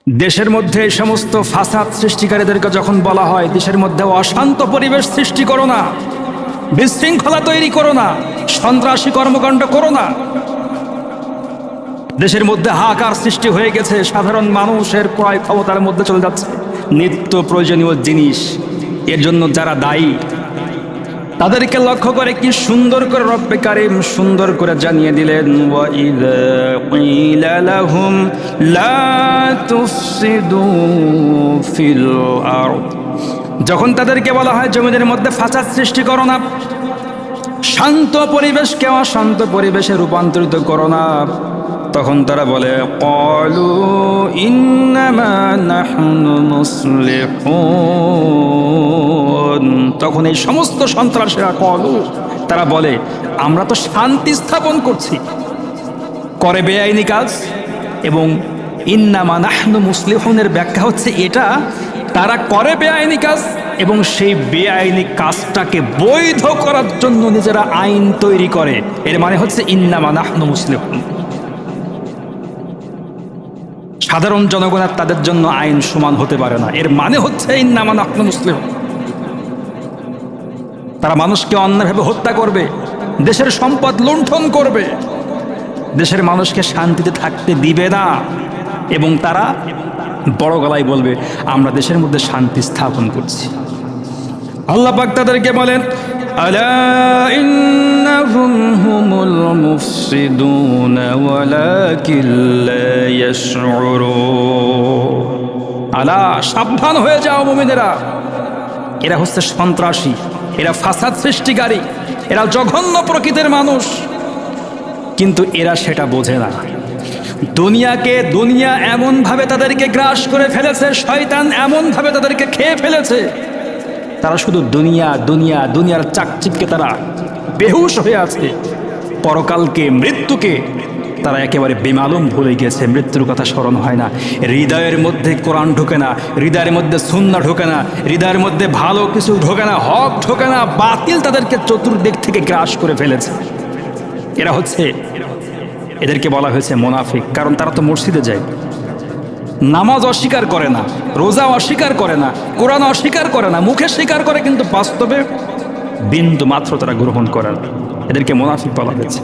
দেশের মধ্যে এই সমস্ত ফাসাদ সৃষ্টিকারীদেরকে যখন বলা হয় দেশের মধ্যে অশান্ত পরিবেশ সৃষ্টি করো না, বিশৃঙ্খলা তৈরি করো না, সন্ত্রাসী কর্মকাণ্ড করো না, দেশের মধ্যে হাহাকার সৃষ্টি হয়ে গেছে, সাধারণ মানুষের ক্রয় ক্ষমতার মধ্যে চলে যাচ্ছে নিত্য প্রয়োজনীয় জিনিস, এর জন্য যারা দায়ী তাদেরকে লক্ষ্য করে কি সুন্দর করে রব্বে কারীম সুন্দর করে জানিয়ে দিলেন, ওয়া ইযা ক্বিলা লাহুম লা তুফসিদু ফিল আরদ, যখন তাদেরকে বলা হয় জমিনের মধ্যে ফাসাদ সৃষ্টি করো না, শান্ত পরিবেশকে অশান্ত পরিবেশে রূপান্তরিত করো না, তখন তারা বলে ক্বালু ইন্নামা নাহনু মুসলিহুন, তখন এই সমস্ত সন্ত্রাসীরা ক্বালু তারা বলে আমরা তো শান্তি স্থাপন করছি, করে বেআইনি কাজ। এবং ইন্নামা নাহনু মুসলিহুনের ব্যাখ্যা হচ্ছে এটা, তারা করে বেআইনি কাজ এবং সেই বেআইনি কাজটাকে বৈধ করার জন্য নিজেরা আইন তৈরি করে, এর মানে হচ্ছে ইন্নামা নাহনু মুসলিহুন। সাধারণ জনগণের তাদের জন্য আইন সমান হতে পারে না, এর মানে হচ্ছে ইন্নামা নাহনু মুসলিহুন। তারা মানুষকে অন্যায়ভাবে হত্যা করবে, দেশের সম্পদ লুণ্ঠন করবে, দেশের মানুষকে শান্তিতে থাকতে দিবে না, এবং তারা বড় গলায় বলবে আমরা দেশের মধ্যে শান্তি স্থাপন করছি। আল্লাহ পাক তাদেরকে বলেন আলা ইন্নাহুম হুমুল মুফসিদুন ওয়ালাকিন লা ইয়াশউরুন, আলা সাবধান হয়ে যাও মুমিনেরা, এরা হচ্ছে সন্ত্রাসী, এরা ফাসাদ সৃষ্টিকারী, এরা জঘন্য প্রকৃতির মানুষ, কিন্তু এরা সেটা বোঝে না। দুনিয়া এমনভাবে তাদেরকে গ্রাস করে ফেলেছে, শয়তান এমনভাবে তাদেরকে খেয়ে ফেলেছে, তারা শুধু দুনিয়ার চাকচিক্যে তারা বেহুশ হয়ে আছে। পরকালকে, মৃত্যুকে তারা একেবারে বেমালুম ভুলে গেছে, মৃত্যুর কথা স্মরণ হয় না, হৃদয়ের মধ্যে কোরআন ঢোকে না, হৃদয়ের মধ্যে সুন্নাহ ঢোকে না, হৃদয়ের মধ্যে ভালো কিছু ঢোকে না, হক ঢোকে না, বাতিল তাদেরকে চতুর্দিক থেকে গ্রাস করে ফেলেছে। এদেরকে বলা হয়েছে মুনাফিক, কারণ তারা তো মসজিদে যায়, নামাজ অস্বীকার করে না, রোজা অস্বীকার করে না, কোরআন অস্বীকার করে না, মুখে স্বীকার করে কিন্তু বাস্তবে বিন্দু মাত্র তারা গ্রহণ করে না, এদেরকে মুনাফিক বলা হয়েছে।